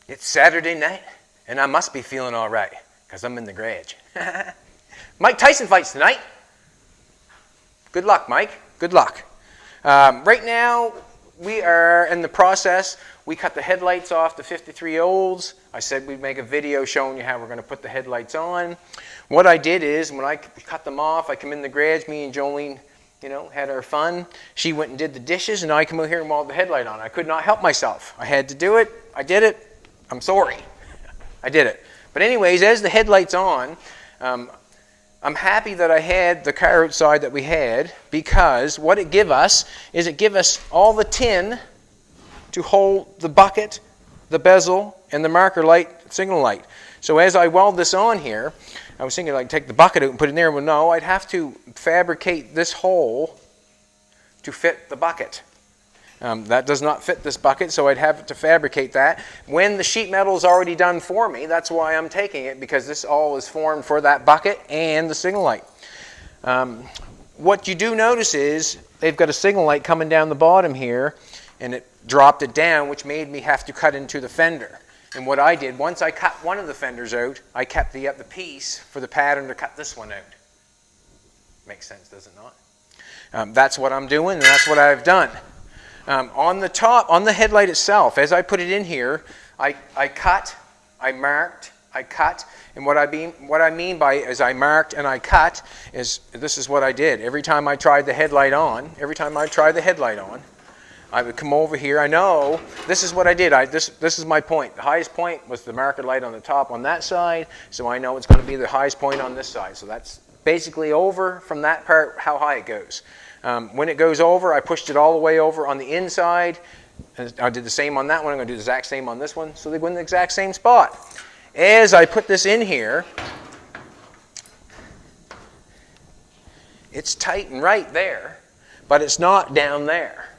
It's Saturday night, and I must be feeling all right, because I'm in the garage. Mike Tyson fights tonight. Good luck, Mike. Good luck. Right now, we are in the process. We cut the headlights off the 53 Olds. I said we'd make a video showing you how we're going to put the headlights on. What I did is, when I cut them off, I come in the garage, me and Jolene, had our fun. She went and did the dishes, and I come over here and walled the headlight on. I could not help myself. I had to do it. I did it. I'm sorry. I did it. But anyways, as the headlight's on, I'm happy that I had the car outside that we had, because what it give us is it give us all the tin to hold the bucket, the bezel, and the marker light, signal light. So as I weld this on here, I was thinking like take the bucket out and put it in there. Well, no, I'd have to fabricate this hole to fit the bucket. That does not fit this bucket, so I'd have to fabricate that. When the sheet metal is already done for me, that's why I'm taking it, because this all is formed for that bucket and the signal light. What you do notice is they've got a signal light coming down the bottom here, and it dropped it down, which made me have to cut into the fender. And what I did, once I cut one of the fenders out, I kept the piece for the pattern to cut this one out. Makes sense, does it not? That's what I'm doing, and that's what I've done. On the top, on the headlight itself, as I put it in here, I cut, I marked, I cut, and what I mean by as I marked and I cut is this is what I did. Every time I tried the headlight on, I would come over here. I know this is what I did. This is my point. The highest point was the marker light on the top on that side, so I know it's going to be the highest point on this side. So that's basically over from that part how high it goes. When it goes over, I pushed it all the way over on the inside. And I did the same on that one. I'm going to do the exact same on this one, so they go in the exact same spot. As I put this in here, it's tight and right there, but it's not down there.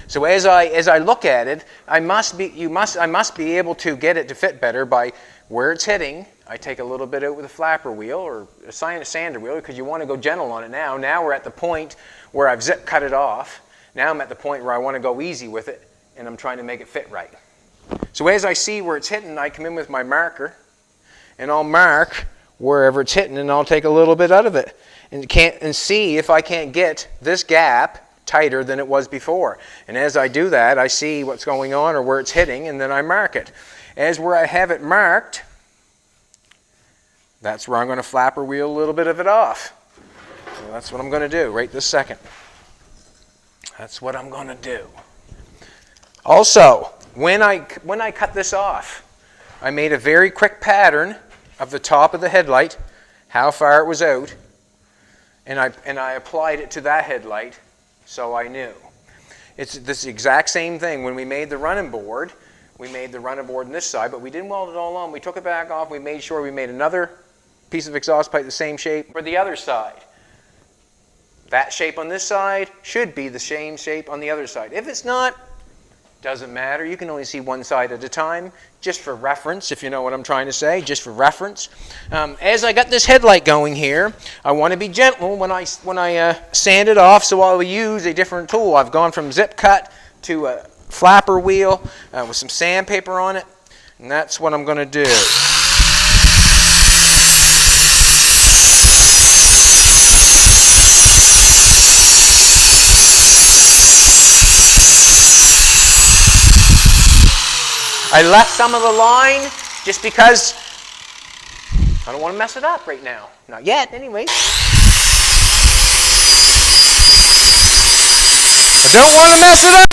So as I look at it, I must be able to get it to fit better by where it's hitting. I take a little bit out with a flapper wheel or a sander wheel, because you want to go gentle on it now. Now we're at the point where I've zip cut it off. Now I'm at the point where I want to go easy with it, and I'm trying to make it fit right. So as I see where it's hitting, I come in with my marker, and I'll mark wherever it's hitting, and I'll take a little bit out of it and see if I can't get this gap tighter than it was before. And as I do that, I see what's going on or where it's hitting, and then I mark it. As where I have it marked, that's where I'm going to flapper wheel a little bit of it off. So that's what I'm going to do right this second. That's what I'm going to do. Also, when I cut this off, I made a very quick pattern of the top of the headlight, how far it was out, and I applied it to that headlight, so I knew. It's this exact same thing. When we made the running board, we made the running board on this side, but we didn't weld it all on. We took it back off. We made sure we made another piece of exhaust pipe the same shape for the other side. That shape on this side should be the same shape on the other side. If it's not, doesn't matter. You can only see one side at a time, just for reference, if you know what I'm trying to say, just for reference. As I got this headlight going here, I want to be gentle when I sand it off, so I'll use a different tool. I've gone from zip cut to a flapper wheel with some sandpaper on it, and that's what I'm going to do. I left some of the line just because I don't want to mess it up right now. Not yet, anyway. I don't want to mess it up.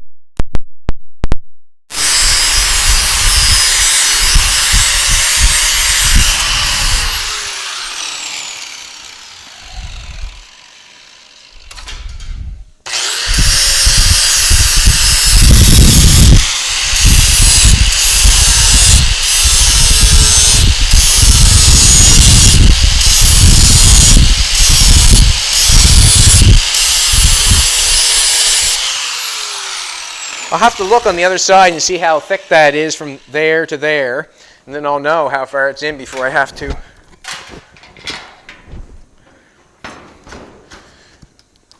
I'll have to look on the other side and see how thick that is from there to there, and then I'll know how far it's in before I have to.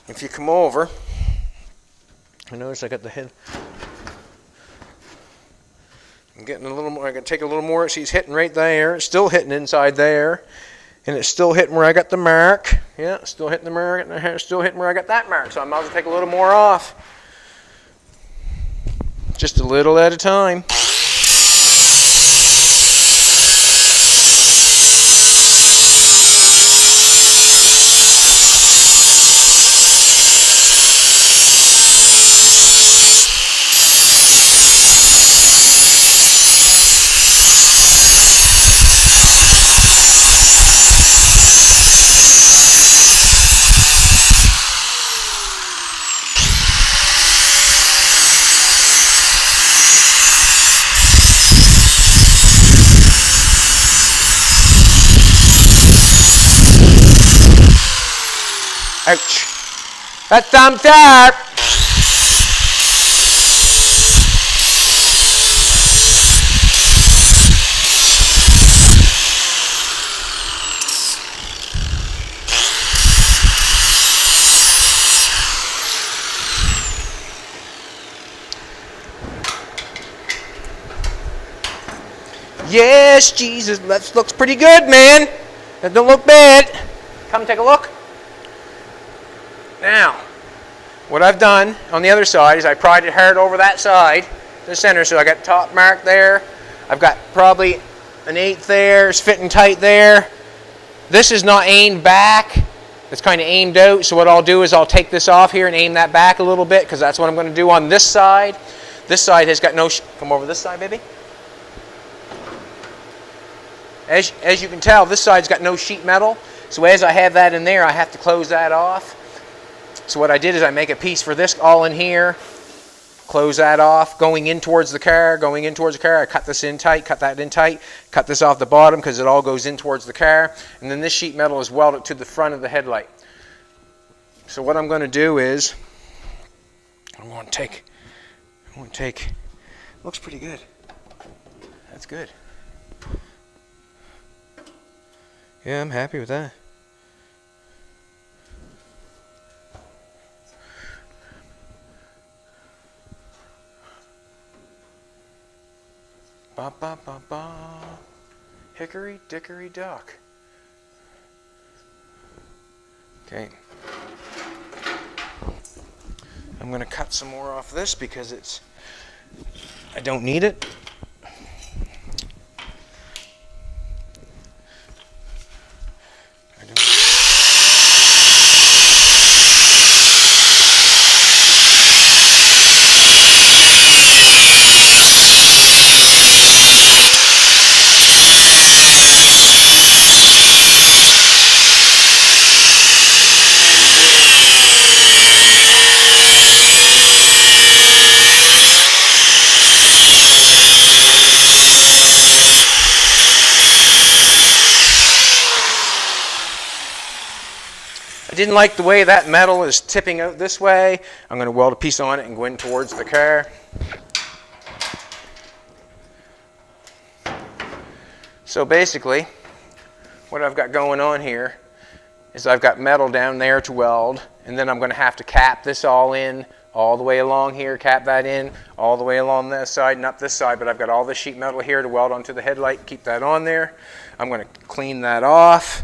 If you come over, I notice I got the head. I'm getting a little more. I got to take a little more. She's hitting right there. It's still hitting inside there. And it's still hitting where I got the mark. Yeah, still hitting the mark. Still hitting where I got that mark. So I might as well take a little more off. Just a little at a time. Ouch. That thumbs up. Yes, Jesus, that looks pretty good, man. That don't look bad. Come take a look. Now, what I've done on the other side is I pried it hard over that side, the center, so I got top mark there. I've got probably an 1/8 there. It's fitting tight there. This is not aimed back. It's kind of aimed out, so what I'll do is I'll take this off here and aim that back a little bit, because that's what I'm going to do on this side. This side has got no... Come over this side, baby. As you can tell, this side's got no sheet metal, so as I have that in there, I have to close that off. So what I did is I make a piece for this all in here, close that off, going in towards the car, I cut this in tight, cut that in tight, cut this off the bottom because it all goes in towards the car, and then this sheet metal is welded to the front of the headlight. So what I'm going to do is, I'm going to take, looks pretty good, that's good. Yeah, I'm happy with that. Ba ba ba ba. Hickory dickory dock. Okay. I'm going to cut some more off this because I don't need it. I didn't like the way that metal is tipping out this way. I'm going to weld a piece on it and go in towards the car. So basically, what I've got going on here is I've got metal down there to weld, and then I'm going to have to cap this all in, all the way along here, cap that in, all the way along this side and up this side, but I've got all the sheet metal here to weld onto the headlight, keep that on there. I'm going to clean that off.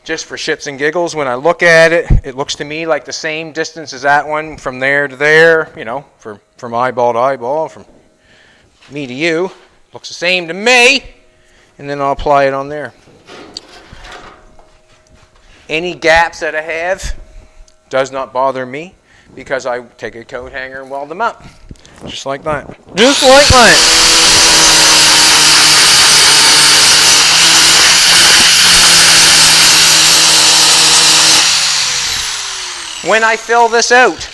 Just for shits and giggles, when I look at it, it looks to me like the same distance as that one from there to there, you know, from eyeball to eyeball, from me to you. Looks the same to me, and then I'll apply it on there. Any gaps that I have does not bother me because I take a coat hanger and weld them up. Just like that. Just like that. When I fill this out,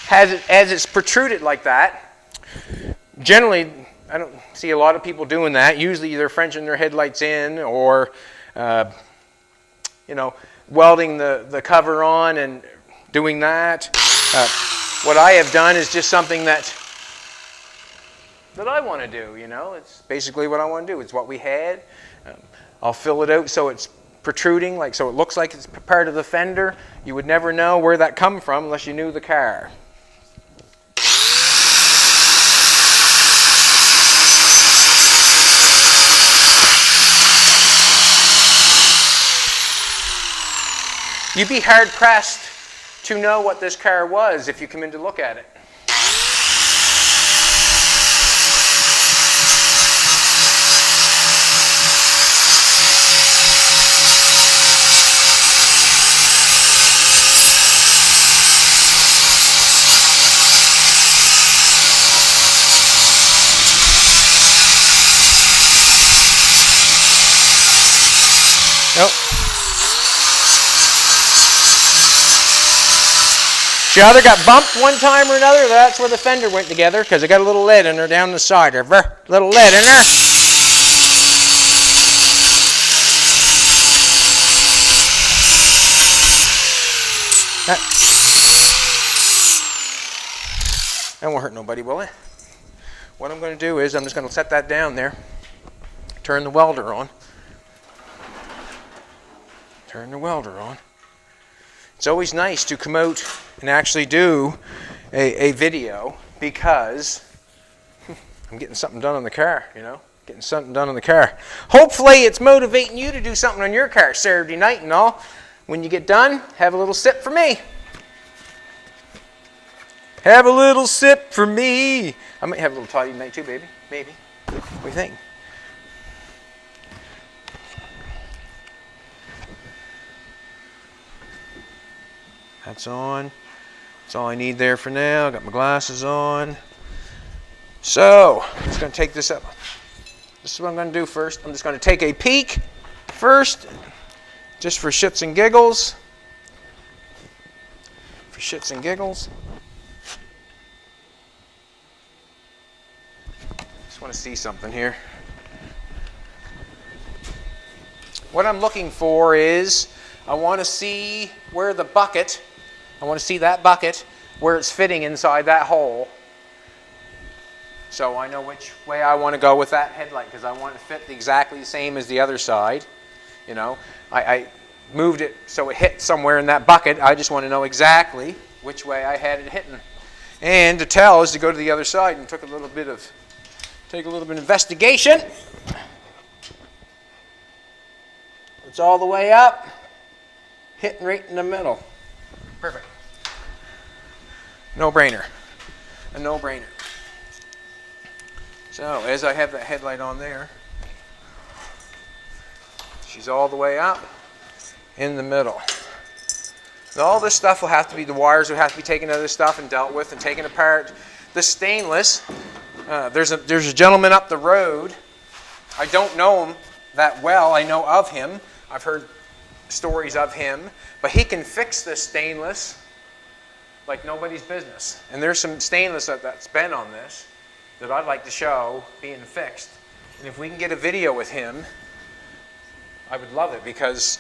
as it's protruded like that, generally I don't see a lot of people doing that. Usually they're Frenching their headlights in or, you know, welding the cover on and doing that. What I have done is just something that I want to do, you know. It's basically what I want to do. It's what we had. I'll fill it out so it's protruding, like so it looks like it's part of the fender. You would never know where that come from unless you knew the car. You'd be hard-pressed to know what this car was if you come in to look at it. Nope. She either got bumped one time or another, that's where the fender went together, because it got a little lead in her down the side. A little lead in her. That won't hurt nobody, will it? What I'm going to do is I'm just going to set that down there, turn the welder on. Turn the welder on. It's always nice to come out and actually do a video because I'm getting something done on the car, you know? Getting something done on the car. Hopefully it's motivating you to do something on your car Saturday night and all. When you get done, have a little sip for me. Have a little sip for me. I might have a little toddy tonight too, baby. Maybe. What do you think? That's on. That's all I need there for now. I got my glasses on. So, I'm just going to take this up. This is what I'm going to do first. I'm just going to take a peek first, just for shits and giggles. For shits and giggles. Just want to see something here. What I'm looking for is, I want to see where the bucket, I want to see that bucket where it's fitting inside that hole. So I know which way I want to go with that headlight because I want it to fit exactly the same as the other side. You know, I moved it so it hit somewhere in that bucket. I just want to know exactly which way I had it hitting. And to tell is to go to the other side and take a little bit of investigation. It's all the way up. Hitting right in the middle. Perfect. No-brainer. A no-brainer. So, as I have that headlight on there, she's all the way up in the middle. Now, all this stuff will have to be, the wires will have to be taken out of this stuff and dealt with and taken apart. The stainless, there's a gentleman up the road. I don't know him that well. I know of him. I've heard stories of him, but he can fix this stainless like nobody's business. And there's some stainless that's been on this that I'd like to show being fixed. And if we can get a video with him, I would love it because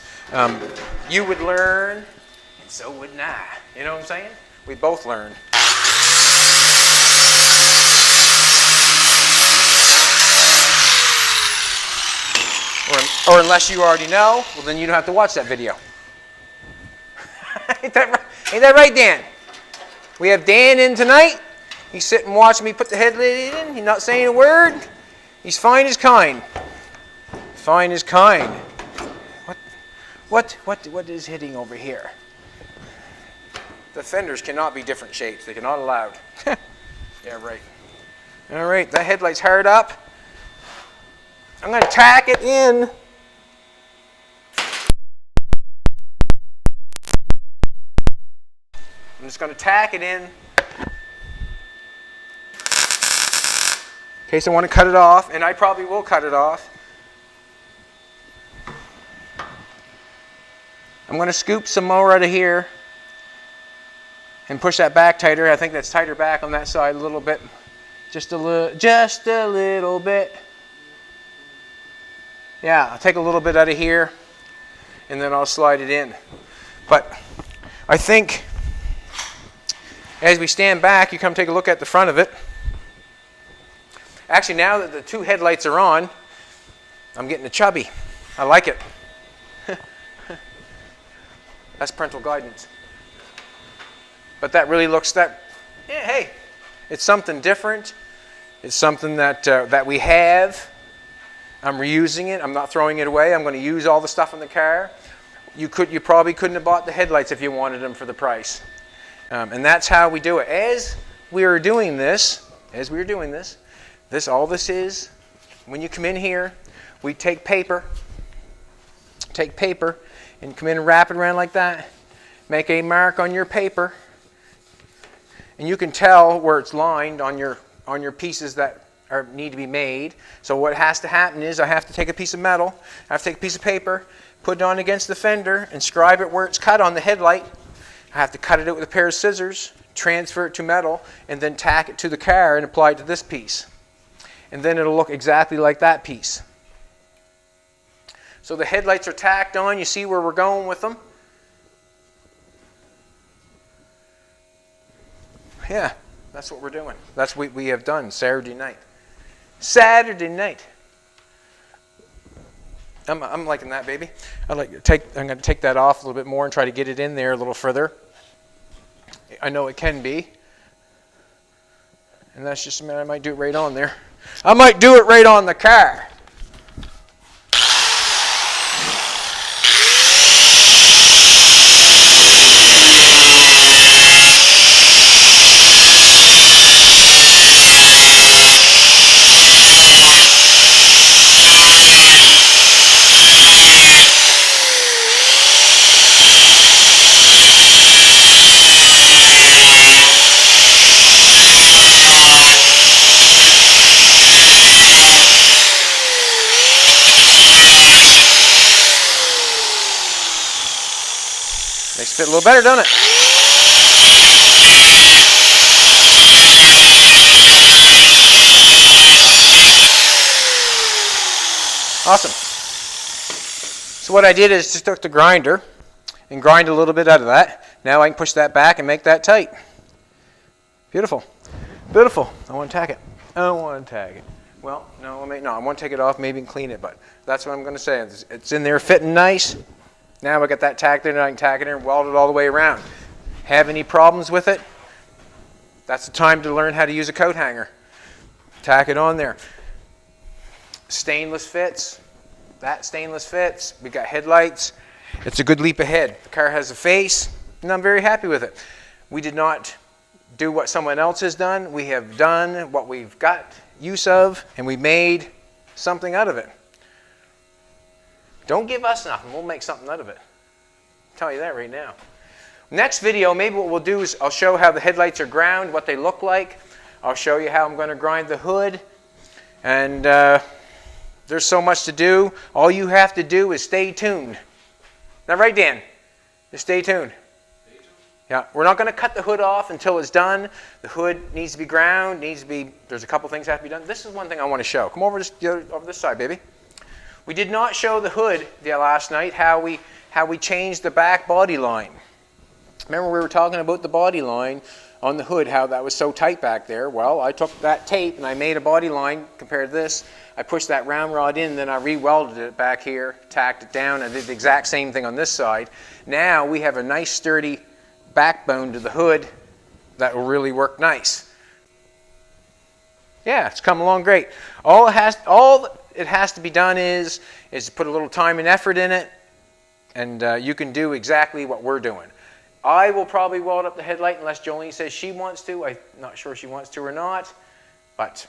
you would learn and so would I. You know what I'm saying? We both learn. Or unless you already know, well then you don't have to watch that video. Ain't that right, Dan? We have Dan in tonight. He's sitting watching me put the headlight in. He's not saying a word. He's fine as kind. Fine as kind. What is hitting over here? The fenders cannot be different shapes. They cannot allowed. Yeah, right. All right, that headlight's hard up. I'm going to tack it in. I'm just going to tack it in. In case I want to cut it off, and I probably will cut it off. I'm going to scoop some more out of here and push that back tighter. I think that's tighter back on that side a little bit. Just a little bit. Yeah, I'll take a little bit out of here and then I'll slide it in. But I think as we stand back, you come take a look at the front of it. Actually, now that the two headlights are on, I'm getting a chubby. I like it. That's parental guidance. But that really looks yeah, hey, it's something different. It's something that we have. I'm reusing it. I'm not throwing it away. I'm going to use all the stuff in the car. you probably couldn't have bought the headlights if you wanted them for the price. And that's how we do it. As we were doing this, all this is, when you come in here, we take paper, and come in and wrap it around like that. Make a mark on your paper, and you can tell where it's lined on your pieces that need to be made. So what has to happen is I have to take a piece of metal, I have to take a piece of paper, put it on against the fender, inscribe it where it's cut on the headlight. I have to cut it out with a pair of scissors, transfer it to metal, and then tack it to the car and apply it to this piece. And then it'll look exactly like that piece. So the headlights are tacked on. You see where we're going with them? Yeah, that's what we're doing. That's what we have done Saturday night. Saturday night. I'm liking that, baby. I'm going to take that off a little bit more and try to get it in there a little further. I know it can be. And that's just a minute. I might do it right on there. I might do it right on the car. Makes it fit a little better, doesn't it? Awesome. So what I did is just took the grinder and grind a little bit out of that. Now I can push that back and make that tight. Beautiful. Beautiful. I want to tack it. I don't want to tag it. Well, no, I want to take it off, maybe and clean it, but that's what I'm going to say. It's in there fitting nice. Now I got that tacked in and I can tack it in and weld it all the way around. Have any problems with it? That's the time to learn how to use a coat hanger. Tack it on there. Stainless fits. That stainless fits. We got headlights. It's a good leap ahead. The car has a face, and I'm very happy with it. We did not do what someone else has done. We have done what we've got use of, and we made something out of it. Don't give us nothing. We'll make something out of it. I'll tell you that right now. Next video, maybe what we'll do is I'll show how the headlights are ground, what they look like. I'll show you how I'm going to grind the hood. And there's so much to do. All you have to do is stay tuned. Now, right, Dan? Just stay tuned. Yeah, we're not going to cut the hood off until it's done. The hood needs to be ground, there's a couple things that have to be done. This is one thing I want to show. Come over this side, baby. We did not show the hood last night, how we changed the back body line. Remember we were talking about the body line on the hood, how that was so tight back there. Well, I took that tape and I made a body line compared to this. I pushed that round rod in, then I re-welded it back here, tacked it down. I did the exact same thing on this side. Now we have a nice sturdy backbone to the hood that will really work nice. Yeah, it's come along great. All it has to be done is put a little time and effort in it, and you can do exactly what we're doing. I will probably weld up the headlight unless Jolene says she wants to. I'm not sure if she wants to or not, but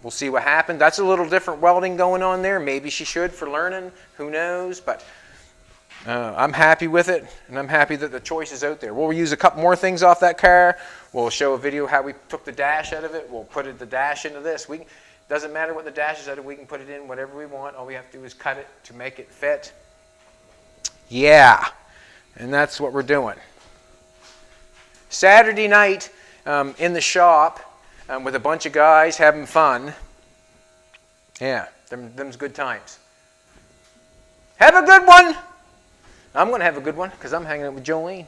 we'll see what happens. That's a little different welding going on there. Maybe she should for learning. Who knows? But I'm happy with it, and I'm happy that the choice is out there. We'll use a couple more things off that car. We'll show a video how we took the dash out of it. We'll put the dash into this. Doesn't matter what the dash is out of. We can put it in whatever we want. All we have to do is cut it to make it fit. Yeah, and that's what we're doing. Saturday night in the shop with a bunch of guys having fun. Yeah, them's good times. Have a good one. I'm going to have a good one because I'm hanging out with Jolene.